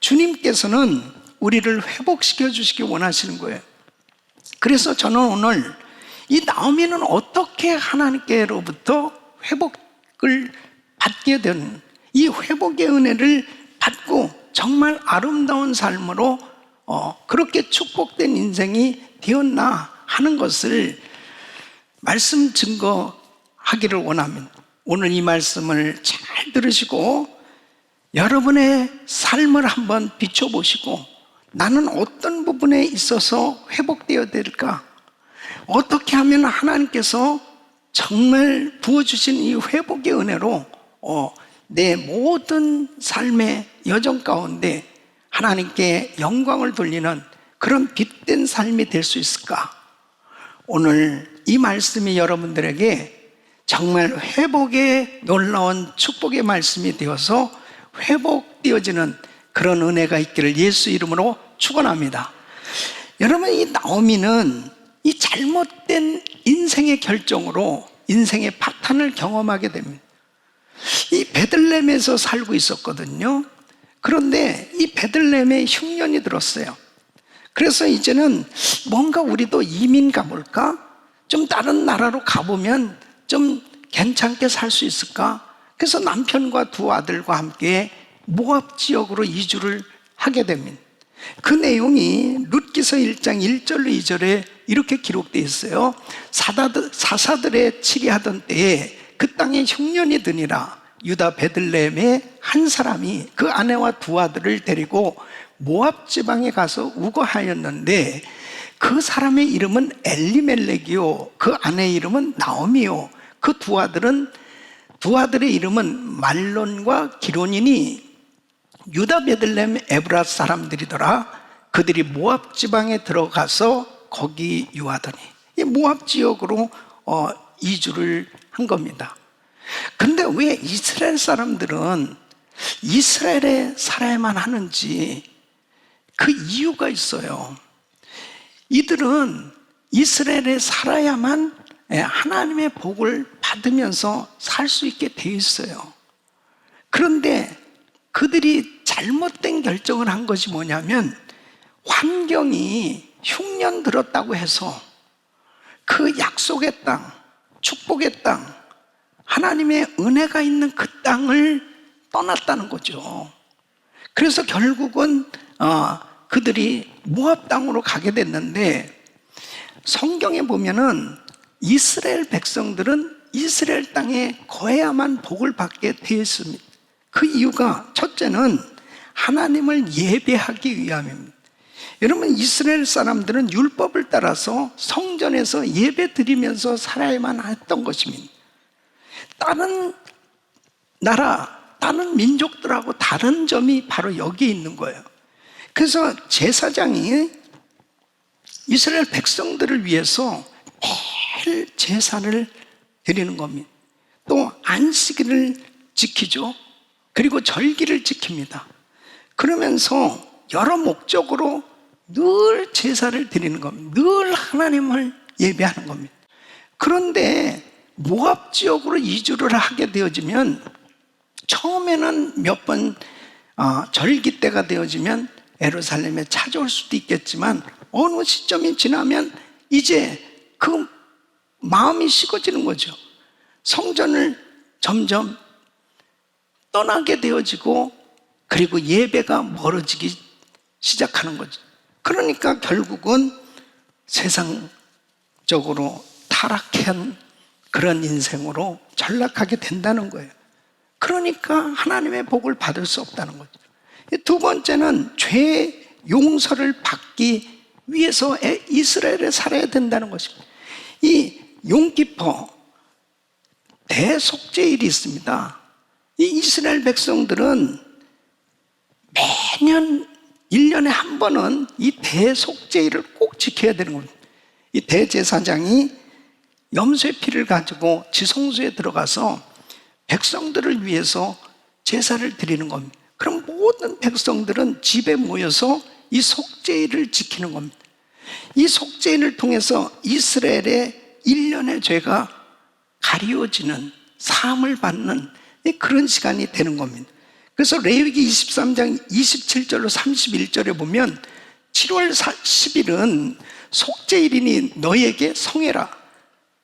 주님께서는 우리를 회복시켜 주시기 원하시는 거예요. 그래서 저는 오늘 이 나오미는 어떻게 하나님께로부터 회복을 받게 된, 이 회복의 은혜를 받고 정말 아름다운 삶으로 그렇게 축복된 인생이 되었나 하는 것을 말씀 증거하기를 원합니다. 오늘 이 말씀을 잘 들으시고 여러분의 삶을 한번 비춰보시고, 나는 어떤 부분에 있어서 회복되어야 될까? 어떻게 하면 하나님께서 정말 부어주신 이 회복의 은혜로 내 모든 삶의 여정 가운데 하나님께 영광을 돌리는 그런 빛된 삶이 될 수 있을까? 오늘 이 말씀이 여러분들에게 정말 회복의 놀라운 축복의 말씀이 되어서 회복되어지는 그런 은혜가 있기를 예수 이름으로 축원합니다. 여러분, 이 나오미는 이 잘못된 인생의 결정으로 인생의 파탄을 경험하게 됩니다. 이 베들레헴에서 살고 있었거든요. 그런데 이 베들레헴에 흉년이 들었어요. 그래서 이제는 뭔가 우리도 이민 가볼까? 좀 다른 나라로 가보면 좀 괜찮게 살 수 있을까? 그래서 남편과 두 아들과 함께 모압 지역으로 이주를 하게 됩니다. 그 내용이 룻기서 1장 1절로 2절에 이렇게 기록되어 있어요. 사사들의 치리하던 때에 그 땅에 흉년이 드니라. 유다 베들레헴의 한 사람이 그 아내와 두 아들을 데리고 모압 지방에 가서 우거하였는데, 그 사람의 이름은 엘리멜렉이요, 그 아내의 이름은 나오미요, 그 두 아들의 이름은 말론과 기론이니 유다 베들레헴 에브라 사람들이더라. 그들이 모압 지방에 들어가서 거기 유하더니, 이 모압 지역으로 이주를 한 겁니다. 근데 왜 이스라엘 사람들은 이스라엘에 살아야만 하는지 그 이유가 있어요. 이들은 이스라엘에 살아야만 하나님의 복을 받으면서 살 수 있게 돼 있어요. 그런데 그들이 잘못된 결정을 한 것이 뭐냐면, 환경이 흉년 들었다고 해서 그 약속의 땅, 축복의 땅, 하나님의 은혜가 있는 그 땅을 떠났다는 거죠. 그래서 결국은 그들이 모압 땅으로 가게 됐는데, 성경에 보면은 이스라엘 백성들은 이스라엘 땅에 거해야만 복을 받게 되어 있습니다. 그 이유가 첫째는 하나님을 예배하기 위함입니다. 여러분, 이스라엘 사람들은 율법을 따라서 성전에서 예배 드리면서 살아야만 했던 것입니다. 다른 나라, 다른 민족들하고 다른 점이 바로 여기에 있는 거예요. 그래서 제사장이 이스라엘 백성들을 위해서 매일 제사를 드리는 겁니다. 또 안식일을 지키죠. 그리고 절기를 지킵니다. 그러면서 여러 목적으로 늘 제사를 드리는 겁니다. 늘 하나님을 예배하는 겁니다. 그런데 모압 지역으로 이주를 하게 되어지면, 처음에는 몇 번 절기 때가 되어지면 예루살렘에 찾아올 수도 있겠지만, 어느 시점이 지나면 이제 그 마음이 식어지는 거죠. 성전을 점점 떠나게 되어지고, 그리고 예배가 멀어지기 시작하는 거죠. 그러니까 결국은 세상적으로 타락한 그런 인생으로 전락하게 된다는 거예요. 그러니까 하나님의 복을 받을 수 없다는 거죠. 두 번째는 죄 용서를 받기 위해서 이스라엘에 살아야 된다는 것입니다. 이 용기포 대속죄일이 있습니다. 이 이스라엘 백성들은 매년 1년에 한 번은 이 대속죄일을 꼭 지켜야 되는 겁니다. 이 대제사장이 염소의 피를 가지고 지성소에 들어가서 백성들을 위해서 제사를 드리는 겁니다. 그럼 모든 백성들은 집에 모여서 이 속죄일을 지키는 겁니다. 이 속죄일을 통해서 이스라엘의 1년의 죄가 가리워지는, 사함을 받는 그런 시간이 되는 겁니다. 그래서 레위기 23장 27절로 31절에 보면 7월 10일은 속죄일이니 너희에게 성해라.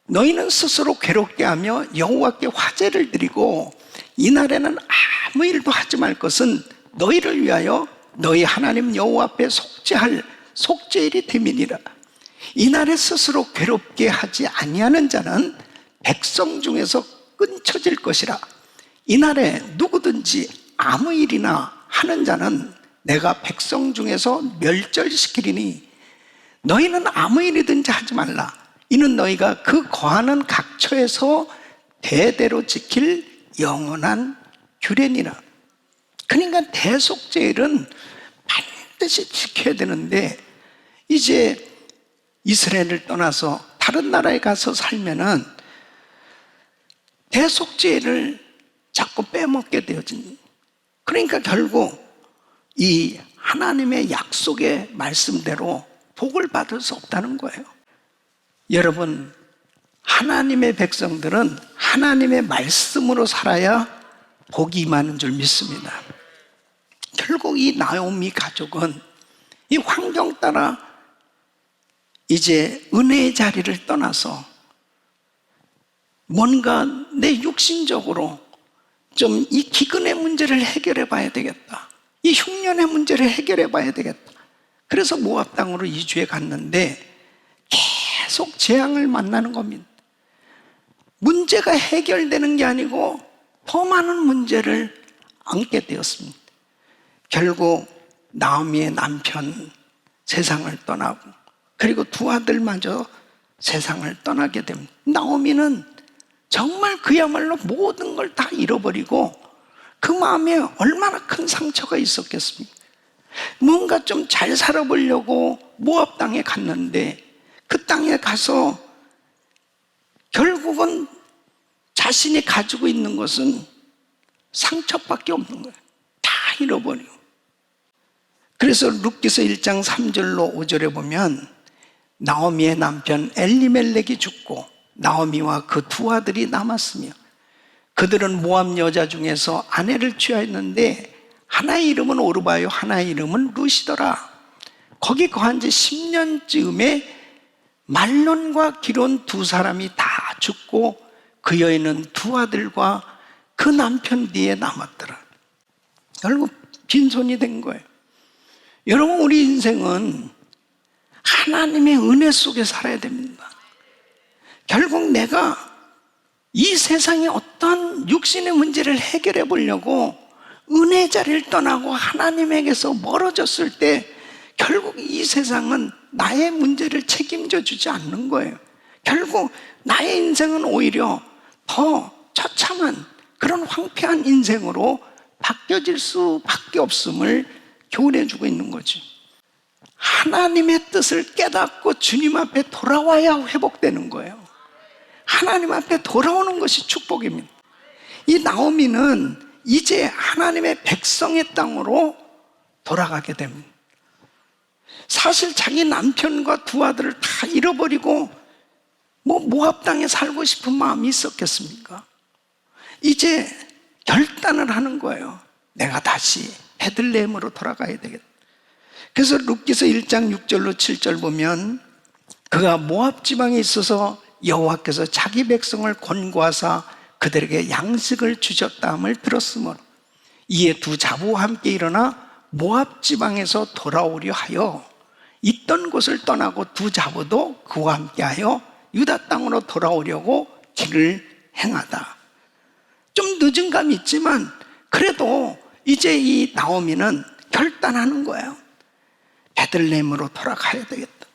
너희는 스스로 괴롭게 하며 여호와께 화제를 드리고 이날에는 아무 일도 하지 말 것은 너희를 위하여 너희 하나님 여호와 앞에 속죄할 속죄일이 됨이니라. 이날에 스스로 괴롭게 하지 아니하는 자는 백성 중에서 끊쳐질 것이라. 이날에 누구든지 아무 일이나 하는 자는 내가 백성 중에서 멸절시키리니 너희는 아무 일이든지 하지 말라. 이는 너희가 그 거하는 각처에서 대대로 지킬 영원한 규례니라. 그러니까 대속죄일은 반드시 지켜야 되는데, 이제 이스라엘을 떠나서 다른 나라에 가서 살면은 대속죄를 자꾸 빼먹게 되어진. 그러니까 결국 이 하나님의 약속의 말씀대로 복을 받을 수 없다는 거예요. 여러분, 하나님의 백성들은 하나님의 말씀으로 살아야 복이 임하는 줄 믿습니다. 결국 이 나오미 가족은 이 환경 따라 이제 은혜의 자리를 떠나서 뭔가 내 육신적으로 좀 이 기근의 문제를 해결해 봐야 되겠다. 이 흉년의 문제를 해결해 봐야 되겠다. 그래서 모압 땅으로 이주해 갔는데 계속 재앙을 만나는 겁니다. 문제가 해결되는 게 아니고 더 많은 문제를 안게 되었습니다. 결국 나오미의 남편 세상을 떠나고, 그리고 두 아들마저 세상을 떠나게 됩니다. 나오미는 정말 그야말로 모든 걸 다 잃어버리고 그 마음에 얼마나 큰 상처가 있었겠습니까? 뭔가 좀 잘 살아보려고 모압 땅에 갔는데 그 땅에 가서 결국은 자신이 가지고 있는 것은 상처밖에 없는 거예요. 다 잃어버리고. 그래서 룻기서 1장 3절로 5절에 보면 나오미의 남편 엘리멜렉이 죽고 나오미와 그 두 아들이 남았으며 그들은 모압 여자 중에서 아내를 취하였는데 하나의 이름은 오르바요 하나의 이름은 룻이더라. 거기 거한 지 10년쯤에 말론과 기론 두 사람이 다 죽고 그 여인은 두 아들과 그 남편 뒤에 남았더라. 결국 빈손이 된 거예요. 여러분, 우리 인생은 하나님의 은혜 속에 살아야 됩니다. 결국 내가 이 세상의 어떤 육신의 문제를 해결해 보려고 은혜의 자리를 떠나고 하나님에게서 멀어졌을 때 결국 이 세상은 나의 문제를 책임져 주지 않는 거예요. 결국 나의 인생은 오히려 더 처참한 그런 황폐한 인생으로 바뀌어질 수밖에 없음을 교훈해 주고 있는 거죠. 하나님의 뜻을 깨닫고 주님 앞에 돌아와야 회복되는 거예요. 하나님 앞에 돌아오는 것이 축복입니다. 이 나오미는 이제 하나님의 백성의 땅으로 돌아가게 됩니다. 사실 자기 남편과 두 아들을 다 잃어버리고 모압 땅에 살고 싶은 마음이 있었겠습니까? 이제 결단을 하는 거예요. 내가 다시 베들레헴으로 돌아가야 되겠다. 그래서 룻기서 1장 6절로 7절 보면 그가 모압 지방에 있어서 여호와께서 자기 백성을 권고하사 그들에게 양식을 주셨다함을 들었으므로 이에 두 자부와 함께 일어나 모압 지방에서 돌아오려 하여 있던 곳을 떠나고 두 자부도 그와 함께하여 유다 땅으로 돌아오려고 길을 행하다. 좀 늦은 감이 있지만 그래도 이제 이 나오미는 결단하는 거예요. 베들레헴으로 돌아가야 되겠다.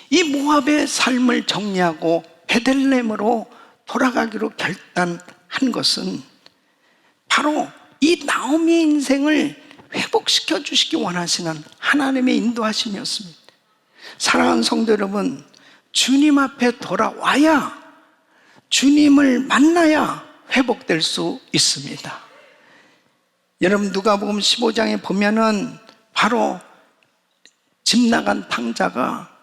이 모압의 삶을 정리하고 베들레헴으로 돌아가기로 결단한 것은 바로 이 나오미의 인생을 회복시켜 주시기 원하시는 하나님의 인도하심이었습니다. 사랑하는 성도 여러분, 주님 앞에 돌아와야, 주님을 만나야 회복될 수 있습니다. 여러분, 누가복음 15장에 보면은 바로 집 나간 탕자가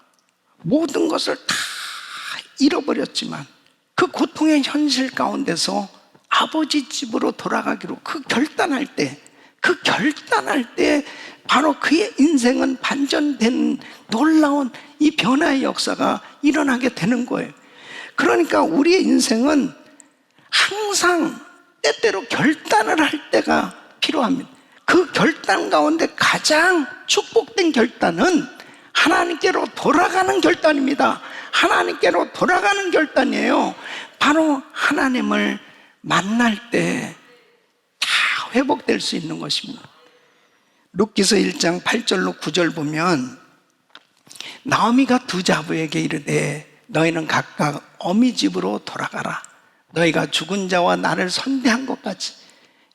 모든 것을 다 잃어버렸지만 그 고통의 현실 가운데서 아버지 집으로 돌아가기로 그 결단할 때 바로 그의 인생은 반전된 놀라운 이 변화의 역사가 일어나게 되는 거예요. 그러니까 우리의 인생은 항상 때때로 결단을 할 때가 필요합니다. 그 결단 가운데 가장 축복된 결단은 하나님께로 돌아가는 결단입니다. 하나님께로 돌아가는 결단이에요. 바로 하나님을 만날 때 다 회복될 수 있는 것입니다. 룻기서 1장 8절로 9절 보면 나오미가 두 자부에게 이르되 너희는 각각 어미 집으로 돌아가라. 너희가 죽은 자와 나를 선대한 것 같이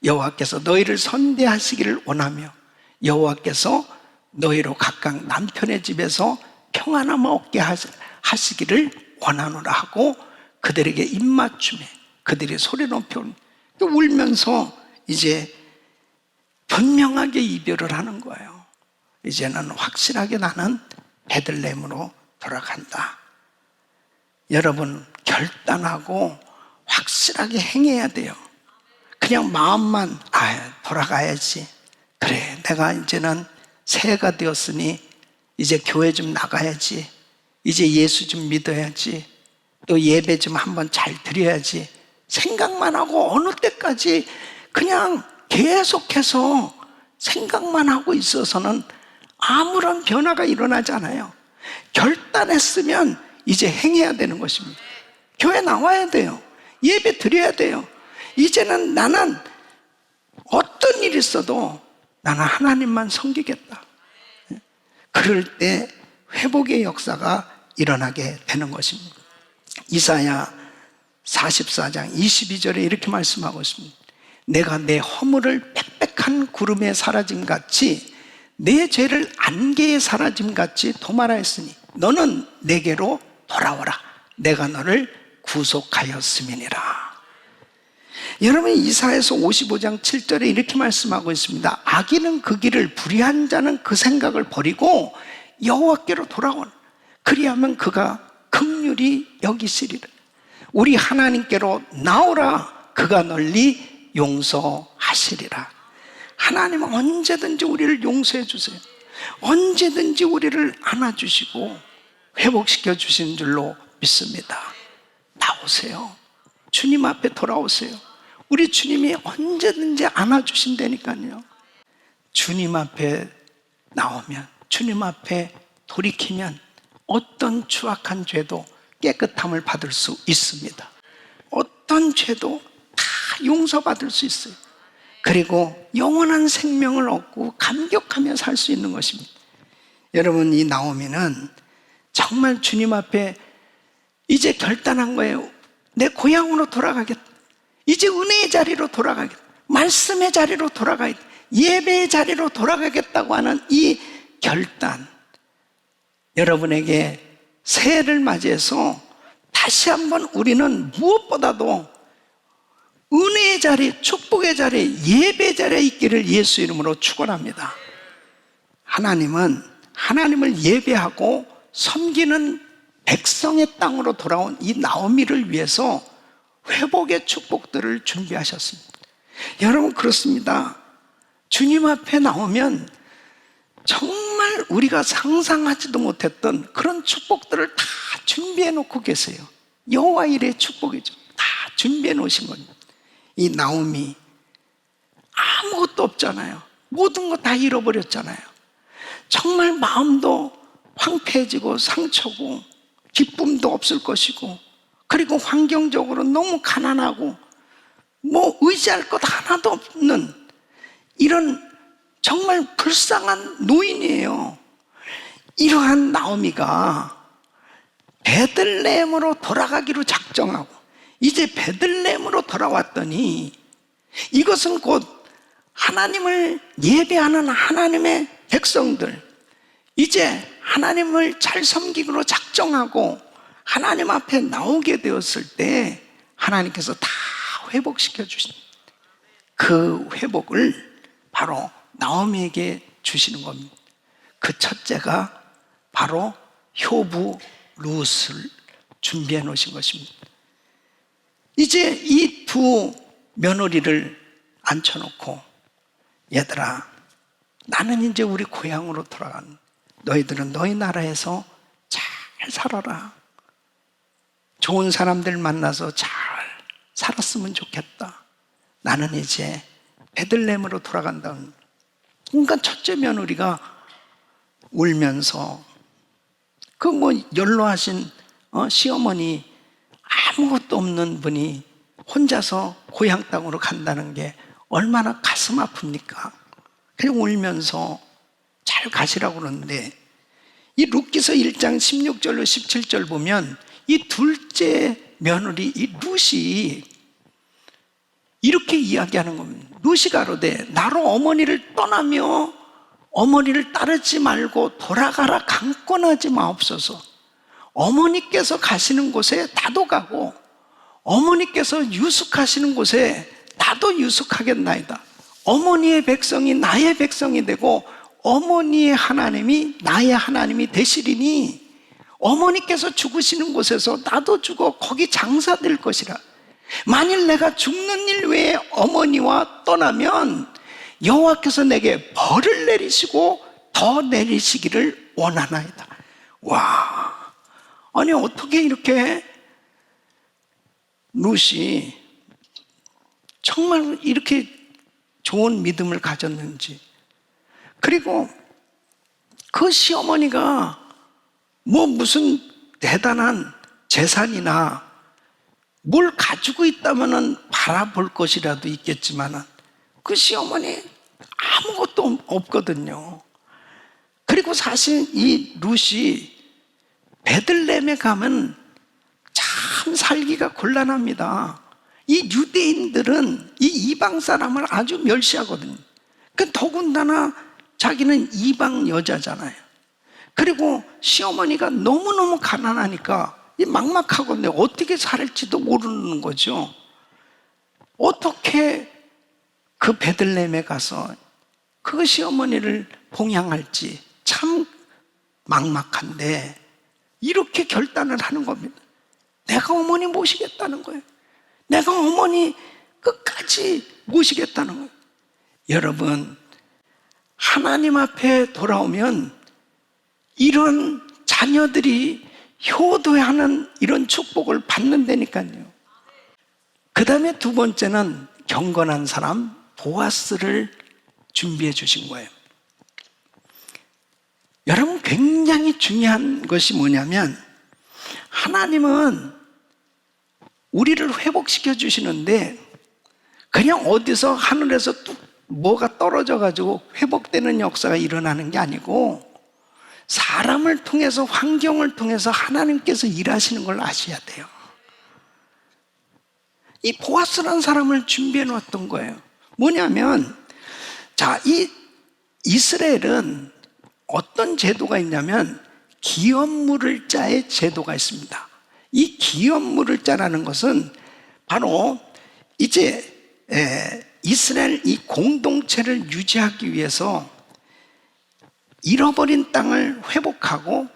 여호와께서 너희를 선대하시기를 원하며 여호와께서 너희로 각각 남편의 집에서 평안함 얻게 하시기를 원하노라 하고 그들에게 입맞춤에 그들이 소리 높여 울면서 이제 분명하게 이별을 하는 거예요. 이제는 확실하게 나는 베들레헴으로 돌아간다. 여러분, 결단하고 확실하게 행해야 돼요. 그냥 마음만 돌아가야지, 그래 내가 이제는 새해가 되었으니 이제 교회 좀 나가야지, 이제 예수 좀 믿어야지, 또 예배 좀 한번 잘 드려야지 생각만 하고 어느 때까지 그냥 계속해서 생각만 하고 있어서는 아무런 변화가 일어나지 않아요. 결단했으면 이제 행해야 되는 것입니다. 교회 나와야 돼요. 예배 드려야 돼요. 이제는 나는 어떤 일이 있어도 나는 하나님만 섬기겠다. 그럴 때 회복의 역사가 일어나게 되는 것입니다. 이사야 44장 22절에 이렇게 말씀하고 있습니다. 내가 내 허물을 빽빽한 구름에 사라짐같이 내 죄를 안개에 사라짐같이 도말하였으니 너는 내게로 돌아오라. 내가 너를 구속하였음이니라. 여러분, 이사야서 55장 7절에 이렇게 말씀하고 있습니다. 악인은 그 길을, 불의한 자는 그 생각을 버리고 여호와께로 돌아오라. 그리하면 그가 긍휼히 여기시리라. 우리 하나님께로 나오라. 그가 널리 용서하시리라. 하나님은 언제든지 우리를 용서해 주세요. 언제든지 우리를 안아주시고 회복시켜 주시는 줄로 믿습니다. 나오세요. 주님 앞에 돌아오세요. 우리 주님이 언제든지 안아주신다니까요. 주님 앞에 나오면, 주님 앞에 돌이키면 어떤 추악한 죄도 깨끗함을 받을 수 있습니다. 어떤 죄도 다 용서받을 수 있어요. 그리고 영원한 생명을 얻고 감격하며 살 수 있는 것입니다. 여러분, 이 나오미는 정말 주님 앞에 이제 결단한 거예요. 내 고향으로 돌아가겠다. 이제 은혜의 자리로 돌아가겠다. 말씀의 자리로 돌아가겠다. 예배의 자리로 돌아가겠다고 하는 이 결단, 여러분에게 새해를 맞이해서 다시 한번 우리는 무엇보다도 은혜의 자리, 축복의 자리, 예배의 자리에 있기를 예수 이름으로 축원합니다. 하나님은 하나님을 예배하고 섬기는 백성의 땅으로 돌아온 이 나오미를 위해서 회복의 축복들을 준비하셨습니다. 여러분, 그렇습니다. 주님 앞에 나오면 정말 우리가 상상하지도 못했던 그런 축복들을 다 준비해 놓고 계세요. 여호와 일의 축복이죠. 다 준비해 놓으신 겁니다. 이 나오미 아무것도 없잖아요. 모든 거 다 잃어버렸잖아요. 정말 마음도 황폐해지고 상처고 기쁨도 없을 것이고, 그리고 환경적으로 너무 가난하고 뭐 의지할 것 하나도 없는 이런 정말 불쌍한 노인이에요. 이러한 나오미가 베들레헴으로 돌아가기로 작정하고 이제 베들레헴으로 돌아왔더니 이것은 곧 하나님을 예배하는 하나님의 백성들, 이제 하나님을 잘 섬기기로 작정하고 하나님 앞에 나오게 되었을 때 하나님께서 다 회복시켜 주십니다. 그 회복을 바로 나오미에게 주시는 겁니다. 그 첫째가 바로 효부 룻을 준비해 놓으신 것입니다. 이제 이 두 며느리를 앉혀놓고, 얘들아, 나는 이제 우리 고향으로 돌아간, 너희들은 너희 나라에서 잘 살아라. 좋은 사람들 만나서 잘 살았으면 좋겠다. 나는 이제 베들레헴으로 돌아간다. 그러니까 첫째 며느리가 울면서 그 연로하신 시어머니, 아무것도 없는 분이 혼자서 고향 땅으로 간다는 게 얼마나 가슴 아픕니까? 그리고 울면서 잘 가시라고 그러는데, 이 룻기서 1장 16절로 17절 보면 이 둘째 며느리 이 룻이 이렇게 이야기하는 겁니다. 룻이 가로되 나로 어머니를 떠나며 어머니를 따르지 말고 돌아가라 강권하지 마옵소서. 어머니께서 가시는 곳에 나도 가고 어머니께서 유숙하시는 곳에 나도 유숙하겠나이다. 어머니의 백성이 나의 백성이 되고 어머니의 하나님이 나의 하나님이 되시리니 어머니께서 죽으시는 곳에서 나도 죽어 거기 장사될 것이라. 만일 내가 죽는 일 외에 어머니와 떠나면 여호와께서 내게 벌을 내리시고 더 내리시기를 원하나이다. 와, 아니 어떻게 이렇게 룻이 정말 이렇게 좋은 믿음을 가졌는지. 그리고 그 시어머니가 무슨 대단한 재산이나 뭘 가지고 있다면 바라볼 것이라도 있겠지만 그 시어머니 아무것도 없거든요. 그리고 사실 이 룻이 베들레헴에 가면 참 살기가 곤란합니다. 이 유대인들은 이 이방 사람을 아주 멸시하거든요. 더군다나 자기는 이방 여자잖아요. 그리고 시어머니가 너무너무 가난하니까 막막하거든요. 어떻게 살지도 모르는 거죠. 어떻게 그 베들레헴에 가서 그 시어머니를 봉양할지 참 막막한데 이렇게 결단을 하는 겁니다. 내가 어머니 모시겠다는 거예요. 내가 어머니 끝까지 모시겠다는 거예요. 여러분, 하나님 앞에 돌아오면 이런 자녀들이 효도하는 이런 축복을 받는다니까요. 그 다음에 두 번째는 경건한 사람 보아스를 준비해 주신 거예요. 여러분, 굉장히 중요한 것이 뭐냐면 하나님은 우리를 회복시켜 주시는데 그냥 어디서 하늘에서 뚝 뭐가 떨어져 가지고 회복되는 역사가 일어나는 게 아니고 사람을 통해서, 환경을 통해서 하나님께서 일하시는 걸 아셔야 돼요. 이 보아스라는 사람을 준비해 놓았던 거예요. 뭐냐면, 자, 이 이스라엘은 어떤 제도가 있냐면 기업 물을 자의 제도가 있습니다. 이 기업 물을 자라는 것은 바로 이제 이스라엘 이 공동체를 유지하기 위해서 잃어버린 땅을 회복하고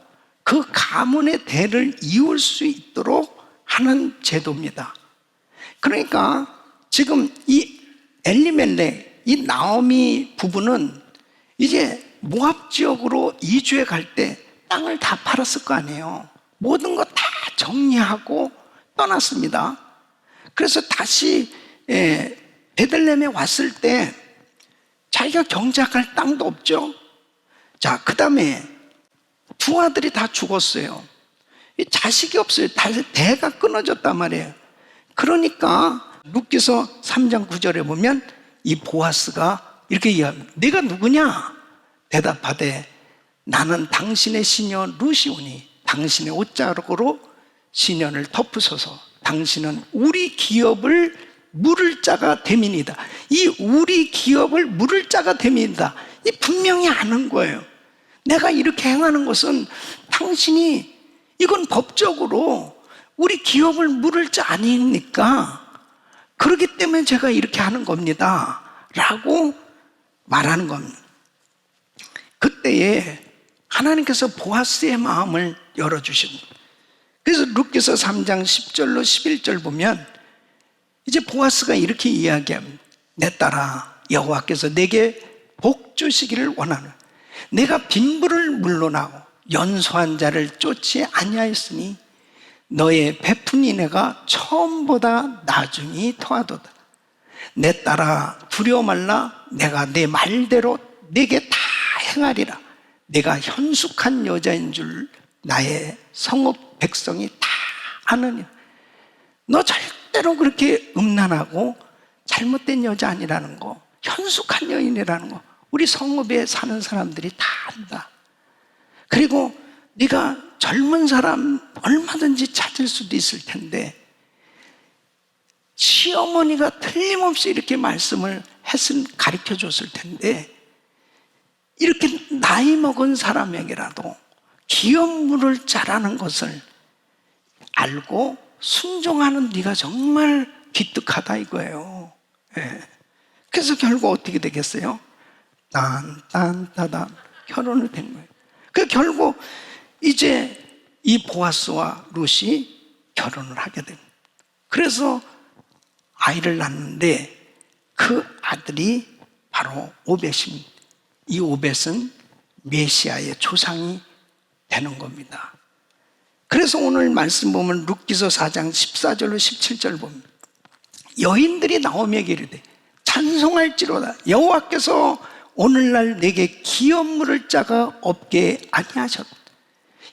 그 가문의 대를 이을 수 있도록 하는 제도입니다. 그러니까 지금 이 엘리멜렉, 이 나오미 부부는 이제 모압 지역으로 이주해 갈 때 땅을 다 팔았을 거 아니에요. 모든 거 다 정리하고 떠났습니다. 그래서 다시 베들레헴에 왔을 때 자기가 경작할 땅도 없죠. 자, 그 다음에 두 아들이 다 죽었어요. 자식이 없어요. 대가 끊어졌단 말이에요. 그러니까 룻기서 3장 9절에 보면 이 보아스가 이렇게 이야기합니다. 네가 누구냐? 대답하되 나는 당신의 시녀 룻이오니 당신의 옷자락으로 시년을 덮으소서. 당신은 우리 기업을 물을 자가 됨이니이다. 이 우리 기업을 물을 자가 됨이니이다. 이 분명히 아는 거예요. 내가 이렇게 행하는 것은 당신이 이건 법적으로 우리 기업을 물을 자 아닙니까? 그렇기 때문에 제가 이렇게 하는 겁니다 라고 말하는 겁니다. 그때에 하나님께서 보아스의 마음을 열어주신 거예요. 그래서 룻기서 3장 10절로 11절 보면 이제 보아스가 이렇게 이야기합니다. 내 딸아, 여호와께서 내게 복 주시기를 원하는, 내가 빈부를 물러나고 연소한 자를 쫓지 아니하였으니 너의 베푼 이내가 처음보다 나중이 더하도다. 내 딸아, 두려워 말라. 내가 내 말대로 내게 다 행하리라. 내가 현숙한 여자인 줄 나의 성읍 백성이 다 아느니라. 너 절대로 그렇게 음란하고 잘못된 여자 아니라는 거, 현숙한 여인이라는 거 우리 성읍에 사는 사람들이 다 안다. 그리고 네가 젊은 사람 얼마든지 찾을 수도 있을 텐데, 시어머니가 틀림없이 이렇게 말씀을 가르쳐 줬을 텐데, 이렇게 나이 먹은 사람에게라도 기업물을 짜라는 것을 알고 순종하는 네가 정말 기특하다 이거예요. 예. 그래서 결국 어떻게 되겠어요? 딴딴따단 결혼을 된 거예요. 그 결국 이제 이 보아스와 룻이 결혼을 하게 됩니다. 그래서 아이를 낳는데 그 아들이 바로 오벳입니다. 이 오벳은 메시아의 조상이 되는 겁니다. 그래서 오늘 말씀 보면 룻기서 4장 14절로 17절 보면 여인들이 나오미에게 이르되 찬송할지로다. 여호와께서 오늘날 내게 기업물을 짜가 없게 아니하셨다.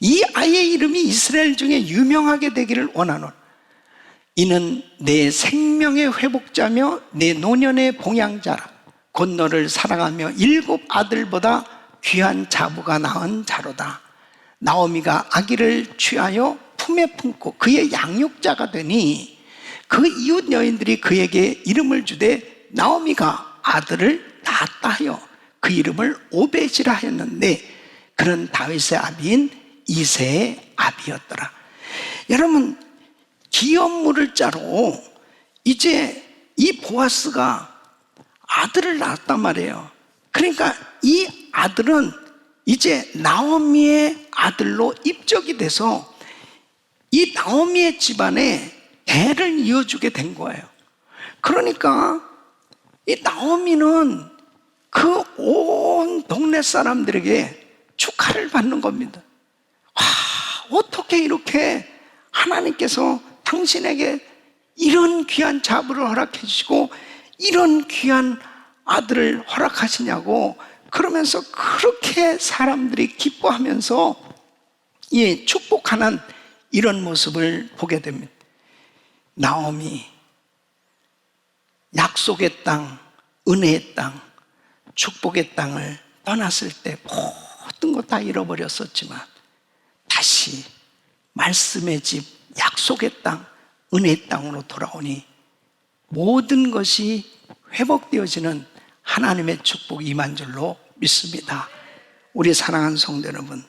이 아이의 이름이 이스라엘 중에 유명하게 되기를 원하노라. 이는 내 생명의 회복자며 내 노년의 봉양자라. 곧 너를 사랑하며 7 아들보다 귀한 자부가 낳은 자로다. 나오미가 아기를 취하여 품에 품고 그의 양육자가 되니 그 이웃 여인들이 그에게 이름을 주되 나오미가 아들을 낳았다 하여 그 이름을 오벳이라 하였는데 그는 다윗의 아비인 이새의 아비였더라. 여러분, 기업물을 짜로 이제 이 보아스가 아들을 낳았단 말이에요. 그러니까 이 아들은 이제 나오미의 아들로 입적이 돼서 이 나오미의 집안에 대를 이어주게 된 거예요. 그러니까 이 나오미는 그 온 동네 사람들에게 축하를 받는 겁니다. 와, 어떻게 이렇게 하나님께서 당신에게 이런 귀한 자부를 허락해 주시고 이런 귀한 아들을 허락하시냐고 그러면서 그렇게 사람들이 기뻐하면서 축복하는 이런 모습을 보게 됩니다. 나오미, 약속의 땅, 은혜의 땅, 축복의 땅을 떠났을 때 모든 것 다 잃어버렸었지만 다시 말씀의 집, 약속의 땅, 은혜의 땅으로 돌아오니 모든 것이 회복되어지는 하나님의 축복이 임한 줄로 믿습니다. 우리 사랑하는 성도 여러분,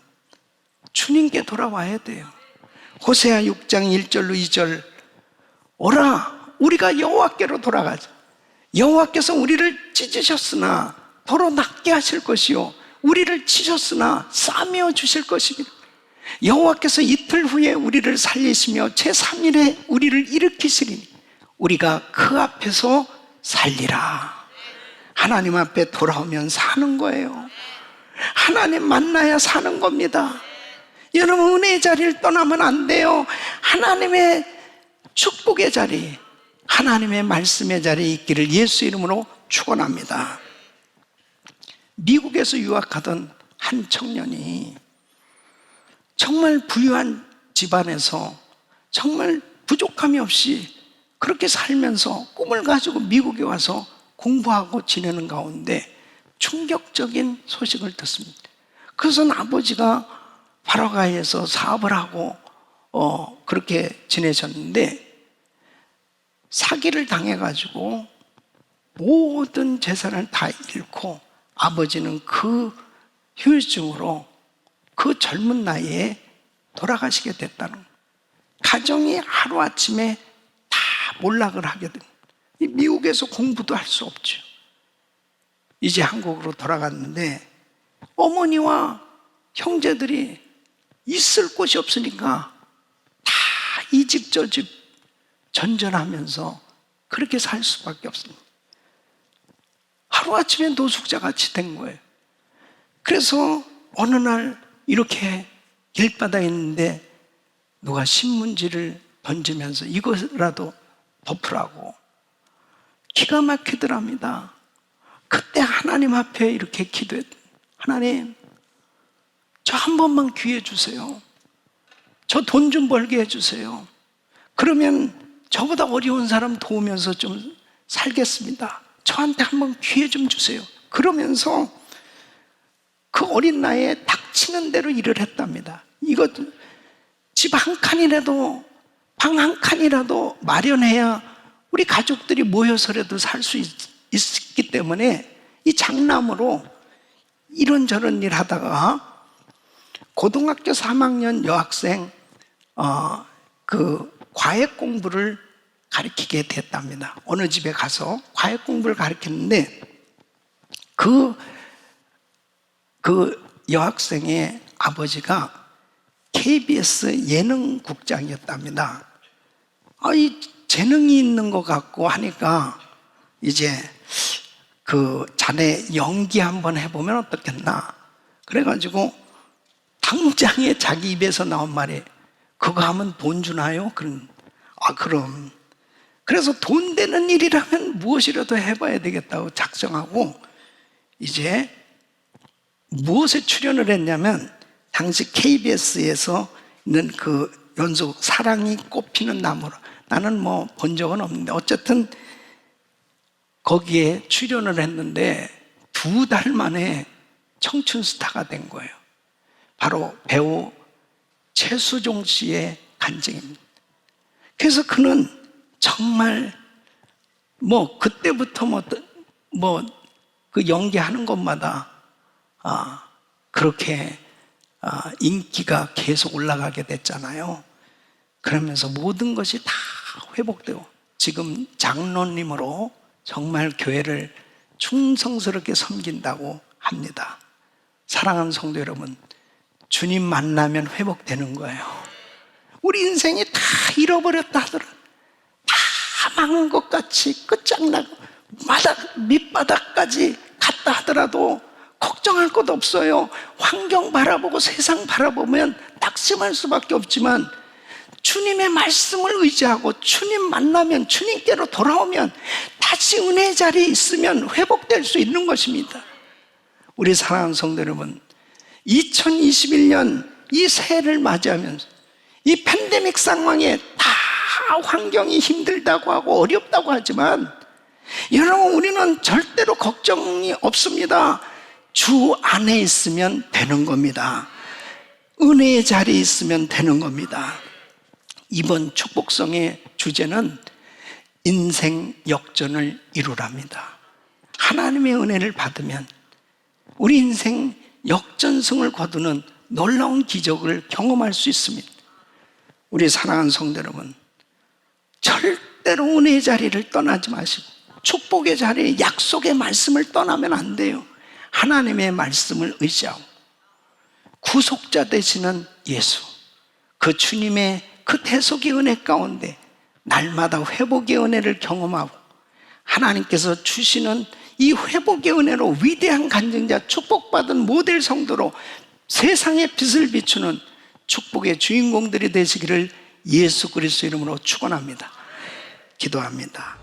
주님께 돌아와야 돼요. 호세아 6장 1절로 2절, 오라 우리가 여호와께로 돌아가자. 여호와께서 우리를 찢으셨으나 도로 낫게 하실 것이요 우리를 치셨으나 싸매어 주실 것입니다. 여호와께서 이틀 후에 우리를 살리시며 제3일에 우리를 일으키시리니 우리가 그 앞에서 살리라. 하나님 앞에 돌아오면 사는 거예요. 하나님 만나야 사는 겁니다. 여러분, 은혜의 자리를 떠나면 안 돼요. 하나님의 축복의 자리, 하나님의 말씀의 자리에 있기를 예수 이름으로 축원합니다. 미국에서 유학하던 한 청년이 정말 부유한 집안에서 정말 부족함이 없이 그렇게 살면서 꿈을 가지고 미국에 와서 공부하고 지내는 가운데 충격적인 소식을 듣습니다. 그것은 아버지가 파라과이에서 사업을 하고 그렇게 지내셨는데 사기를 당해가지고 모든 재산을 다 잃고 아버지는 그 후유증으로 그 젊은 나이에 돌아가시게 됐다는 거예요. 가정이 하루아침에 다 몰락을 하게 됩니다. 미국에서 공부도 할 수 없죠. 이제 한국으로 돌아갔는데 어머니와 형제들이 있을 곳이 없으니까 다 이 집 저 집 전전하면서 그렇게 살 수밖에 없습니다. 하루아침에 노숙자같이 된 거예요. 그래서 어느 날 이렇게 길바닥에 있는데 누가 신문지를 던지면서 이것이라도 덮으라고. 기가 막히더랍니다. 그때 하나님 앞에 이렇게 기도했. 하나님, 저 한 번만 기회 주세요. 저 돈 좀 벌게 해주세요. 그러면 저보다 어려운 사람 도우면서 좀 살겠습니다. 저한테 한번 기회 좀 주세요. 그러면서 그 어린 나이에 닥치는 대로 일을 했답니다. 이것 집 한 칸이라도, 방 한 칸이라도 마련해야 우리 가족들이 모여서라도 살 수 있기 때문에 이 장남으로 이런저런 일 하다가 고등학교 3학년 여학생 그 과외 공부를 가르치게 됐답니다. 어느 집에 가서 과외 공부를 가르쳤는데 그 여학생의 아버지가 KBS 예능국장이었답니다. 이 재능이 있는 것 같고 하니까 이제 그 자네 연기 한번 해보면 어떻겠나. 그래가지고 당장에 자기 입에서 나온 말이 그거 하면 돈 주나요? 그럼. 그래서 돈 되는 일이라면 무엇이라도 해봐야 되겠다고 작정하고 이제 무엇에 출연을 했냐면 당시 KBS에서 있는 그 연속 사랑이 꽃피는 나무로, 나는 뭐 본 적은 없는데 어쨌든 거기에 출연을 했는데 2달 만에 청춘 스타가 된 거예요. 바로 배우 최수종 씨의 간증입니다. 그래서 그는 정말 뭐 그때부터 그 연기하는 것마다 그렇게 인기가 계속 올라가게 됐잖아요. 그러면서 모든 것이 다 회복되고 지금 장로님으로 정말 교회를 충성스럽게 섬긴다고 합니다. 사랑하는 성도 여러분, 주님 만나면 회복되는 거예요. 우리 인생이 다 잃어버렸다 하더라도 다 망한 것 같이 끝장나고 밑바닥까지 갔다 하더라도 걱정할 것 없어요. 환경 바라보고 세상 바라보면 낙심할 수밖에 없지만 주님의 말씀을 의지하고 주님 만나면, 주님께로 돌아오면 다시 은혜의 자리에 있으면 회복될 수 있는 것입니다. 우리 사랑하는 성도 여러분, 2021년 이 새해를 맞이하면서 이 팬데믹 상황에 다 환경이 힘들다고 하고 어렵다고 하지만 여러분, 우리는 절대로 걱정이 없습니다. 주 안에 있으면 되는 겁니다. 은혜의 자리에 있으면 되는 겁니다. 이번 축복성의 주제는 인생 역전을 이루랍니다. 하나님의 은혜를 받으면 우리 인생 역전승을 거두는 놀라운 기적을 경험할 수 있습니다. 우리 사랑하는 성도 여러분, 절대로 은혜의 자리를 떠나지 마시고 축복의 자리에 약속의 말씀을 떠나면 안 돼요. 하나님의 말씀을 의지하고 구속자 되시는 예수, 그 주님의 그 대속의 은혜 가운데 날마다 회복의 은혜를 경험하고 하나님께서 주시는 이 회복의 은혜로 위대한 간증자, 축복받은 모델 성도로 세상의 빛을 비추는 축복의 주인공들이 되시기를 예수 그리스도 이름으로 축원합니다. 기도합니다.